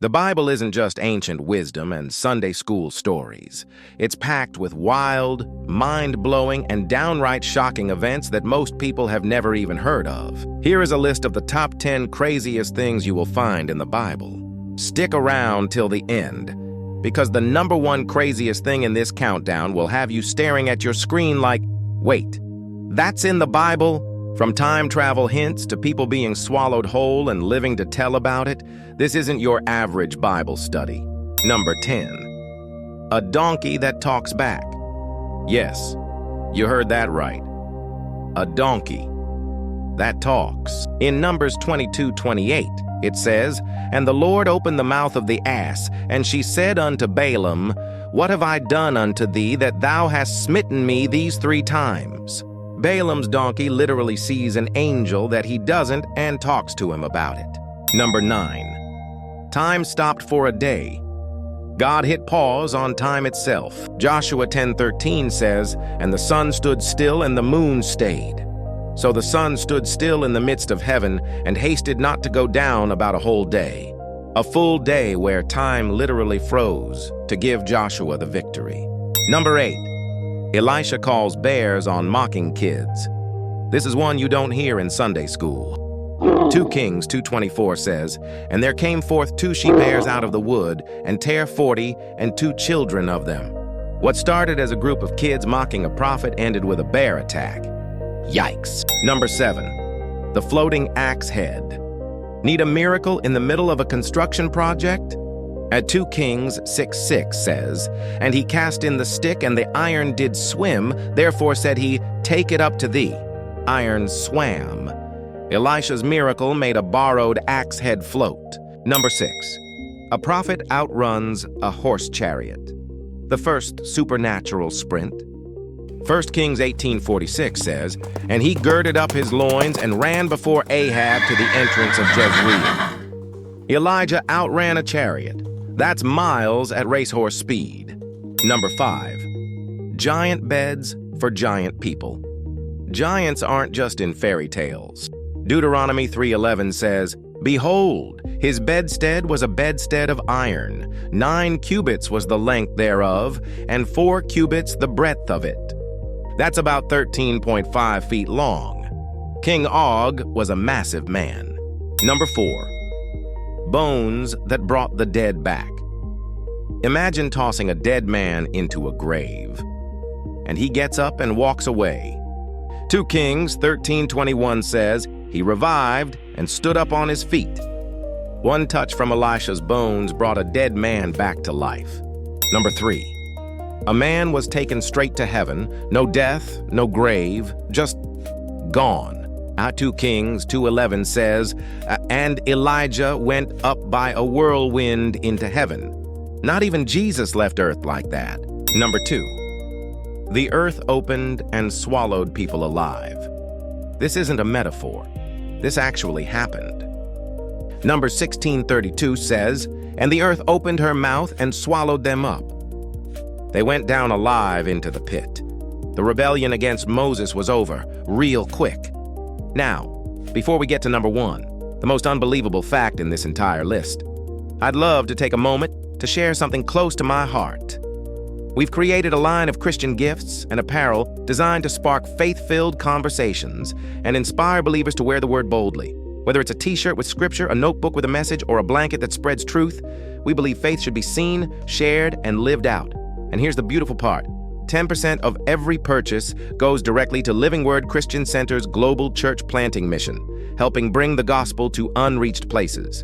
The Bible isn't just ancient wisdom and Sunday school stories. It's packed with wild, mind-blowing, and downright shocking events that most people have never even heard of. Here is a list of the top 10 craziest things you will find in the Bible. Stick around till the end, because the number one craziest thing in this countdown will have you staring at your screen like, wait, that's in the Bible? From time travel hints to people being swallowed whole and living to tell about it, this isn't your average Bible study. Number 10. A donkey that talks back. Yes, you heard that right. A donkey that talks. In Numbers 22:28, it says, "And the Lord opened the mouth of the ass, and she said unto Balaam, What have I done unto thee that thou hast smitten me these 3 times? Balaam's donkey literally sees an angel that he doesn't and talks to him about it. Number 9. Time stopped for a day. God hit pause on time itself. Joshua 10:13 says, "And the sun stood still and the moon stayed. So the sun stood still in the midst of heaven and hasted not to go down about a whole day." A full day where time literally froze to give Joshua the victory. Number 8. Elisha calls bears on mocking kids. This is one you don't hear in Sunday school. 2 Kings 2:24 says, "And there came forth 2 she-bears out of the wood, and tare 40, and 2 children of them." What started as a group of kids mocking a prophet ended with a bear attack. Yikes. Number 7. The floating axe head. Need a miracle in the middle of a construction project? At 2 Kings 6:6 says, "And he cast in the stick, and the iron did swim, therefore said he, Take it up to thee. Iron swam." Elisha's miracle made a borrowed axe head float. Number 6. A prophet outruns a horse chariot. The first supernatural sprint. 1 Kings 18:46 says, "And he girded up his loins and ran before Ahab to the entrance of Jezreel." Elijah outran a chariot. That's miles at racehorse speed. Number 5. Giant beds for giant people. Giants aren't just in fairy tales. Deuteronomy 3:11 says, "Behold, his bedstead was a bedstead of iron. 9 cubits was the length thereof, and 4 cubits the breadth of it." That's about 13.5 feet long. King Og was a massive man. Number 4. Bones that brought the dead back. Imagine tossing a dead man into a grave, and he gets up and walks away. 2 Kings 13:21 says, "He revived and stood up on his feet." One touch from Elisha's bones brought a dead man back to life. Number 3. A man was taken straight to heaven, no death, no grave, just gone. 2 Kings 2:11 says, "And Elijah went up by a whirlwind into heaven." Not even Jesus left earth like that. Number 2. The earth opened and swallowed people alive. This isn't a metaphor. This actually happened. Numbers 16:32 says, "And the earth opened her mouth and swallowed them up." They went down alive into the pit. The rebellion against Moses was over, real quick. Now, before we get to number 1, the most unbelievable fact in this entire list, I'd love to take a moment to share something close to my heart. We've created a line of Christian gifts and apparel designed to spark faith-filled conversations and inspire believers to wear the word boldly. Whether it's a t-shirt with scripture, a notebook with a message, or a blanket that spreads truth, we believe faith should be seen, shared, and lived out. And here's the beautiful part. 10% of every purchase goes directly to Living Word Christian Center's global church planting mission, helping bring the gospel to unreached places.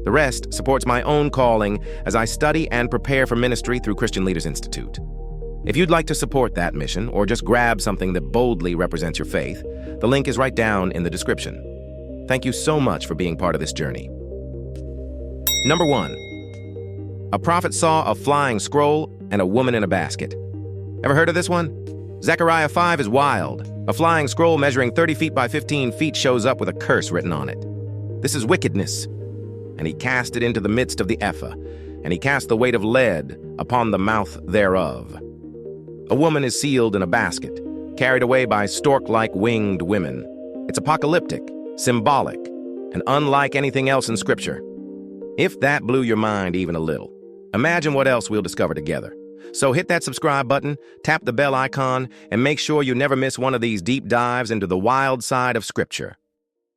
The rest supports my own calling as I study and prepare for ministry through Christian Leaders Institute. If you'd like to support that mission or just grab something that boldly represents your faith, the link is right down in the description. Thank you so much for being part of this journey. Number 1. A prophet saw a flying scroll and a woman in a basket. Ever heard of this one? Zechariah 5 is wild. A flying scroll measuring 30 feet by 15 feet shows up with a curse written on it. This is wickedness. And he cast it into the midst of the ephah, and he cast the weight of lead upon the mouth thereof. A woman is sealed in a basket, carried away by stork-like winged women. It's apocalyptic, symbolic, and unlike anything else in Scripture. If that blew your mind even a little, imagine what else we'll discover together. So hit that subscribe button, tap the bell icon, and make sure you never miss one of these deep dives into the wild side of Scripture.